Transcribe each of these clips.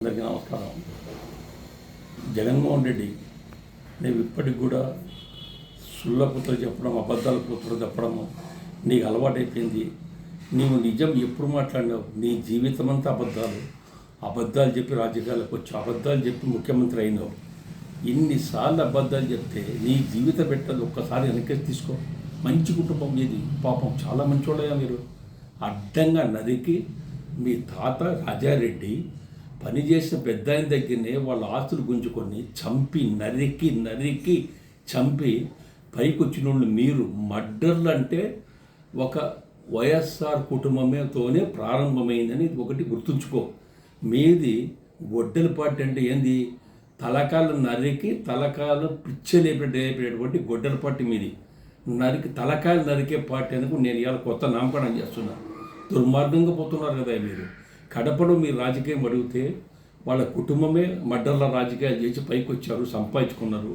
అందరికీ నమస్కారం. జగన్మోహన్ రెడ్డి నీవు ఇప్పటికి కూడా సుళ్ళ పుత్ర చెప్పడం, అబద్ధాల పుత్ర చెప్పడము నీకు అలవాటైపోయింది. నీవు నిజం ఎప్పుడు మాట్లాడినావు? నీ జీవితం అంతా అబద్ధాలు చెప్పి రాజకీయాలకు వచ్చి అబద్ధాలు చెప్పి ముఖ్యమంత్రి అయినావు. ఇన్నిసార్లు అబద్ధాలు చెప్తే నీ జీవిత పెట్టదు. ఒక్కసారి వెనక్కి తీసుకో. మంచి కుటుంబం మీది, పాపం చాలా మంచోళ్ళయా మీరు. అడ్డంగా నరికి మీ తాత రాజారెడ్డి పనిచేసిన పెద్ద ఆయన దగ్గరనే వాళ్ళ ఆస్తులు గుంజుకొని చంపి నరికి చంపి పైకి వచ్చిన వాళ్ళు మీరు. మర్డర్లు అంటే ఒక వైఎస్ఆర్ కుటుంబమేతోనే ప్రారంభమైందని ఒకటి గుర్తుంచుకో. మీది గొడ్డల పార్టీ అంటే ఏంది? తలకాలు నరికి తలకాలు పిచ్చలేపేటటువంటి గొడ్డల పార్టీ మీది. తలకాయలు నరికే పార్టీ అందుకు నేను ఇవాళ కొత్త నామకరణం చేస్తున్నాను. దుర్మార్గంగా పోతున్నారు కదా మీరు. కడపలో మీరు రాజకీయం అడిగితే వాళ్ళ కుటుంబమే మడ్డర్ల రాజకీయాలు చేసి పైకి వచ్చారు, సంపాదించుకున్నారు.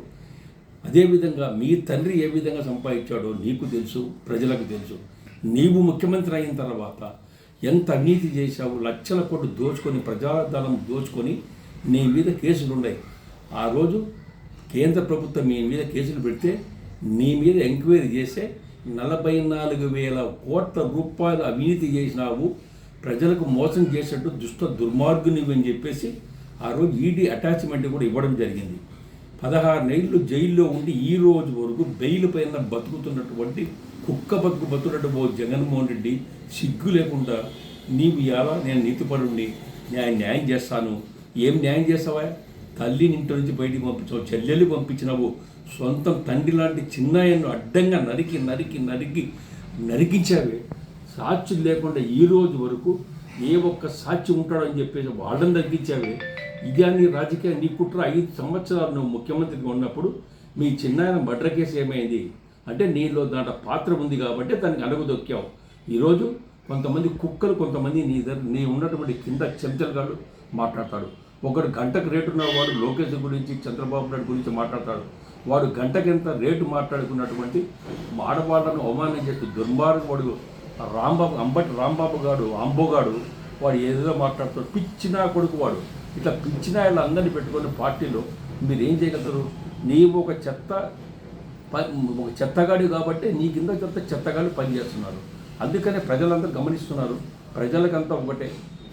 అదేవిధంగా మీ తండ్రి ఏ విధంగా సంపాదించాడో నీకు తెలుసు, ప్రజలకు తెలుసు. నీవు ముఖ్యమంత్రి అయిన తర్వాత ఎంత అవినీతి చేశావు. లక్షల కోట్లు దోచుకొని, ప్రజాధనం దోచుకొని నీ మీద కేసులు ఉన్నాయి. ఆ రోజు కేంద్ర ప్రభుత్వం మీ మీద కేసులు పెడితే నీ మీద ఎంక్వైరీ చేస్తే 44,000 కోట్ల రూపాయలు అవినీతి చేసినావు, ప్రజలకు మోసం చేసేట్టు దుర్మార్గుని అని చెప్పేసి ఆ రోజు ఈడీ అటాచ్మెంట్ కూడా ఇవ్వడం జరిగింది. 16 నెలలు జైల్లో ఉండి ఈ రోజు వరకు బెయిల్ పైన బతుకుతున్నటువంటి కుక్క బతుకున్నట్టు జగన్మోహన్ రెడ్డి సిగ్గు లేకుండా నీవు ఎలా నేను నీతిపరుణ్ణి న్యాయం చేస్తాను. ఏం న్యాయం చేస్తావా? తల్లిని ఇంటి నుంచి బయటికి పంపించావు, చెల్లెలు పంపించినావు, సొంతం తండ్రి లాంటి చిన్నాయన్ను అడ్డంగా నరికించావే. సాక్షులు లేకుండా ఈ రోజు వరకు ఏ ఒక్క సాక్షి ఉంటాడని చెప్పేసి వాళ్ళని తగ్గించావే. ఇదే నీ రాజకీయ నీ కుట్ర. 5 సంవత్సరాలు నువ్వు ముఖ్యమంత్రిగా ఉన్నప్పుడు మీ చిన్నాయన మర్డర్ కేసు ఏమైంది అంటే నీలో దాంట్లో పాత్ర ఉంది కాబట్టి దానికి అణగదొక్కావు. ఈరోజు కొంతమంది కుక్కలు, కొంతమంది నీ ఉన్నటువంటి కింద చెంచలుగాళ్ళు మాట్లాడతాడు. ఒకడు గంటకు రేటు ఉన్నవాడు లోకేష్ గురించి, చంద్రబాబు నాయుడు గురించి మాట్లాడతాడు. వాడు గంటకింత రేటు మాట్లాడుకున్నటువంటి ఆడవాళ్ళను అవమానం చేస్తూ దుర్మార్గవాడు అంబటి రాంబాబు గాడు, అంబోగాడు వాడు ఏదో మాట్లాడుతాడు. పిచ్చినా కొడుకు వాడు. ఇట్లా పిచ్చినా వీళ్ళందరినీ పెట్టుకుని పార్టీలో మీరు ఏం చేయగలరు? నీవు ఒక చెత్తగాడి కాబట్టి నీ కింద చెత్తగాడి పనిచేస్తున్నారు. అందుకనే ప్రజలందరూ గమనిస్తున్నారు. ప్రజలకంతా ఒకటే,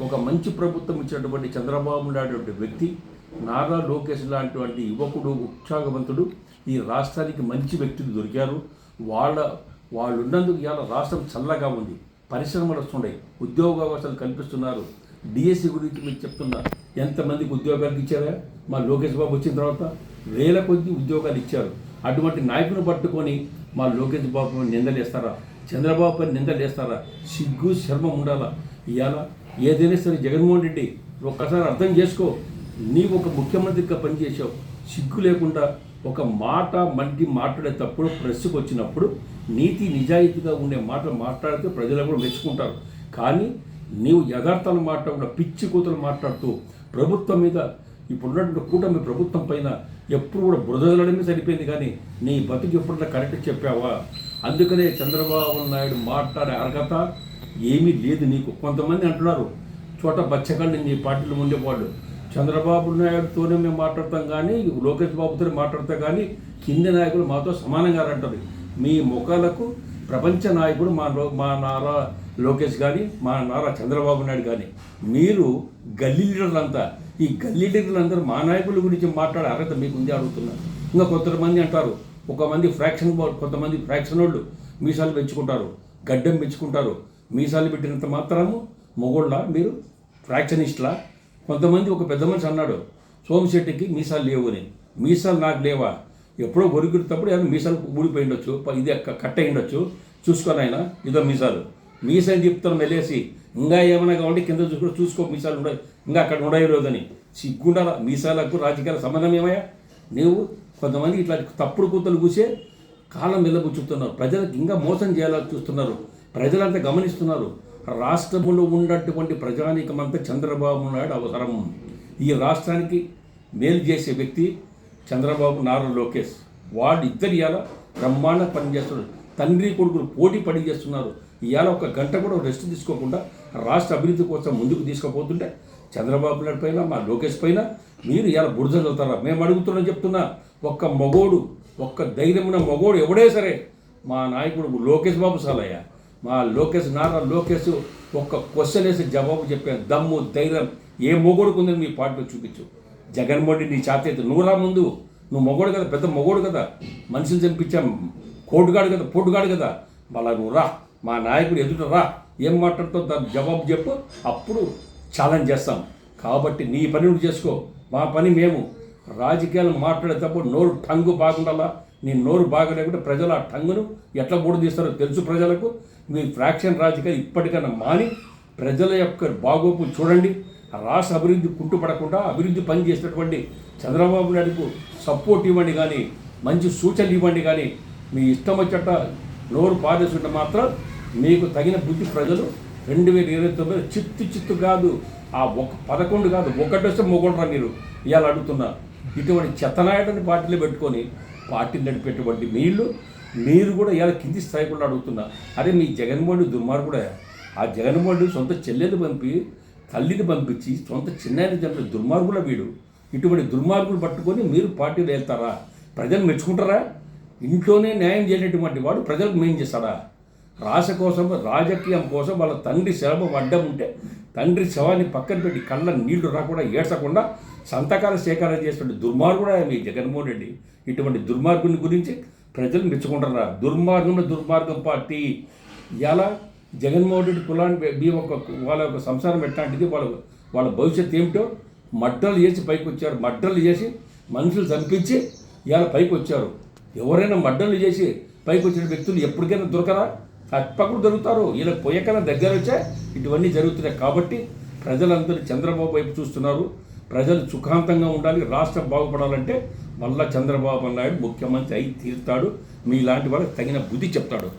ఒక మంచి ప్రభుత్వం ఇచ్చినటువంటి చంద్రబాబు నాయుడు వ్యక్తి, నారా లోకేష్ లాంటి యువకుడు, ఉత్సాహవంతుడు ఈ రాష్ట్రానికి మంచి వ్యక్తులు దొరికారు. వాళ్ళు ఉన్నందుకు ఇవాళ రాష్ట్రం చల్లగా ఉంది. పరిశ్రమలు వస్తున్నాయి, ఉద్యోగావకాశాలు కల్పిస్తున్నారు. డిఎస్సి గురించి మీకు చెప్తున్నా, ఎంతమందికి ఉద్యోగాలు ఇచ్చారా? మా లోకేష్ బాబు వచ్చిన తర్వాత 1000 కొద్ది ఉద్యోగాలు ఇచ్చారు. అటువంటి నాయకుని పట్టుకొని మా లోకేష్ బాబు నిందలేస్తారా? చంద్రబాబు పైన నిందలేస్తారా? సిగ్గు శర్మం ఉండాలా. ఇవాళ ఏదైనా సరే జగన్మోహన్ రెడ్డి ఒక్కసారి అర్థం చేసుకో. నీవు ఒక ముఖ్యమంత్రిగా పనిచేసావు. సిగ్గు లేకుండా ఒక మాట మాట్లాడేటప్పుడు ప్రెస్కి వచ్చినప్పుడు నీతి నిజాయితీగా ఉండే మాటలు మాట్లాడితే ప్రజలు కూడా మెచ్చుకుంటారు. కానీ నీవు యథార్థాలు మాట్లాడకుండా పిచ్చి కూతురు మాట్లాడుతూ ప్రభుత్వం మీద, ఇప్పుడున్నటువంటి కూటమి ప్రభుత్వం పైన ఎప్పుడు కూడా బురదలడమే సరిపోయింది. కానీ నీ బతుకు ఎప్పుడన్నా కరెక్ట్ చెప్పావా? అందుకనే చంద్రబాబు నాయుడు మాట్లాడే అర్హత ఏమీ లేదు నీకు. కొంతమంది అంటున్నారు చోట బచ్చగాళ్ళు నీ పార్టీలో ఉండేవాళ్ళు, చంద్రబాబు నాయుడుతోనే మేము మాట్లాడతాం కానీ లోకేష్ బాబుతో మాట్లాడతాం కానీ కింది నాయకులు మాతో సమానంగా అంటారు. మీ ముఖాలకు ప్రపంచ నాయకుడు మా నారా లోకేష్ కానీ, మా నారా చంద్రబాబు నాయుడు కానీ. మీరు గల్లీ లీడర్లంతా, ఈ గల్లీ లీడర్లందరూ మా నాయకుల గురించి మాట్లాడే అర్హత మీకు ఉంది అడుగుతున్నారు. ఇంకా కొంతమంది అంటారు, కొంతమంది ఫ్రాక్షన్ వాళ్ళు మీసాలు పెంచుకుంటారు, గడ్డం పెంచుకుంటారు. మీసాలు పెట్టినంత మాత్రము మొగోళ్ళ మీరు ఫ్రాక్షనిస్ట్లా? కొంతమంది ఒక పెద్ద మనిషి అన్నాడు సోమశెట్టికి మీసాలు లేవు అని. మీసాలు నాకు లేవా? ఎప్పుడో గొరుగుతప్పుడు ఏమైనా మీసాలు ఊడిపోయి ఉండొచ్చు, ఇది కట్ట ఉండొచ్చు, చూసుకొని ఆయన ఇదో మీసాలు చెప్తాను మెలేసి. ఇంకా ఏమైనా కావాలంటే కింద చూసుకో మీసాలు ఉన్నాయి, ఇంకా అక్కడ ఉండవు రోజని. సిగ్గుండాల. మీసాలకు రాజకీయాల సంబంధం ఏమయ్యా? నీవు కొంతమంది ఇట్లా తప్పుడు కూతలు కూసే కాలం వెళ్ళబుచ్చుతున్నారు. ప్రజలకు ఇంకా మోసం చేయాలని చూస్తున్నారు. ప్రజలంతా గమనిస్తున్నారు. రాష్ట్రంలో ఉన్నటువంటి ప్రజానీకమంతా చంద్రబాబు నాయుడు అవసరం. ఈ రాష్ట్రానికి మేలు చేసే వ్యక్తి చంద్రబాబు, నారా లోకేష్. వాళ్ళు ఇద్దరు ఇవాళ బ్రహ్మాండ పనిచేస్తున్నారు. తండ్రి కొడుకులు పోటీ పని చేస్తున్నారు. ఇవాళ ఒక గంట కూడా రెస్ట్ తీసుకోకుండా రాష్ట్ర అభివృద్ధి కోసం ముందుకు తీసుకుపోతుంటే చంద్రబాబు నాయుడు పైన మా లోకేష్ పైన మీరు ఇలా బురద చదువుతారా? మేము అడుగుతున్నాం చెప్తున్నా. ఒక్క మగోడు, ఒక్క ధైర్యమైన మగోడు ఎవడే సరే, మా నాయకుడు లోకేష్ బాబు సాలయ్య, మా లోకేష్ నారా లోకేష్ ఒక్క క్వశ్చన్ వేసి జవాబు చెప్పాను దమ్ము ధైర్యం ఏ మొగోడుకు ఉందని మీ పార్టీలో చూపించు. జగన్మోహన్ రెడ్డి నీ చేతి నువ్వు రా ముందు. నువ్వు మొగోడు కదా, పెద్ద మొగోడు కదా, మనుషులు చంపించాం, కోటుగాడు కదా, పోటుగాడు కదా, మళ్ళా నువ్వు రా, మా నాయకుడు ఎదుట రా, ఏం మాట్లాడుతావు దాని జవాబు చెప్పు, అప్పుడు ఛాలెంజ్ చేస్తాం. కాబట్టి నీ పని నువ్వు చేసుకో, మా పని మేము. రాజకీయాలు మాట్లాడేటప్పుడు నోరు టంగు బాగుండాలా. నీ నోరు బాగలేకుంటే ప్రజలు ఆ టంగును ఎట్లా బూడదీస్తారో తెలుసు ప్రజలకు. మీ ఫ్రాక్షన్ రాజకీయాలు ఇప్పటికైనా మాని ప్రజల యొక్క బాగోపు చూడండి. రాష్ట్ర అభివృద్ధి కుంటుపడకుండా అభివృద్ధి పని చేసినటువంటి చంద్రబాబు నాయుడుకు సపోర్ట్ ఇవ్వండి, కానీ మంచి సూచనలు ఇవ్వండి. కానీ మీ ఇష్టం వచ్చేట నోరు పారేసుకుంటే మాత్రం మీకు తగిన బుద్ధి ప్రజలు 2029 చిత్తు కాదు, ఆ 11 కాదు, ఒకటి వస్తే మొగోడరా మీరు ఇవాళ అడుగుతున్నా. ఇటువంటి చెత్తనాయటని పార్టీలో పెట్టుకొని పార్టీని నడిపేటువంటి మీరు కూడా ఇవాళ కింది స్థాయి కూడా అడుగుతున్నా. అరే మీ జగన్మోహన్ దుర్మార్గుడే. ఆ జగన్మోహన్ సొంత చెల్లెలు పంపి తల్లిని పంపించి సొంత చిన్నాయని చంపిన దుర్మార్గుల వీడు. ఇటువంటి దుర్మార్గులు పట్టుకొని మీరు పార్టీలో వెళ్తారా? ప్రజలు మెచ్చుకుంటారా? ఇంట్లోనే న్యాయం చేయనటువంటి వాడు ప్రజలకు మేం చేస్తాడా? రాష్ట్ర కోసం, రాజకీయం కోసం వాళ్ళ తండ్రి శవం అడ్డం ఉంటే తండ్రి శవాన్ని పక్కన పెట్టి కళ్ళ నీళ్లు రాకుండా ఏడ్చకుండా సంతకాల సేకరణ చేసినటువంటి దుర్మార్గుడా మీ జగన్మోహన్ రెడ్డి. ఇటువంటి దుర్మార్గుని గురించి ప్రజలు మెచ్చుకుంటారా? దుర్మార్గం పార్టీ. ఇలా జగన్మోహన్ రెడ్డి కులాన్ని వాళ్ళ యొక్క సంసారం ఎట్లాంటిది, వాళ్ళ భవిష్యత్తు ఏమిటో మడ్డలు చేసి పైకి వచ్చారు. మడ్డలు చేసి మనుషులు చంపించి ఇవాళ పైకి వచ్చారు. ఎవరైనా మడ్డలు చేసి పైకి వచ్చిన వ్యక్తులు ఎప్పటికైనా దొరకరా? తప్పకుండా దొరుకుతారు. వీళ్ళకి పోయేకన్నా దగ్గర వచ్చా ఇటువన్నీ జరుగుతున్నాయి. కాబట్టి ప్రజలందరూ చంద్రబాబు వైపు చూస్తున్నారు. ప్రజలు సుఖాంతంగా ఉండాలి, రాష్ట్రం బాగుపడాలంటే మళ్ళా చంద్రబాబు నాయుడు ముఖ్యమంత్రి అయి తీరుతాడు. మీలాంటి వాళ్ళకి తగిన బుద్ధి చెప్తాడు.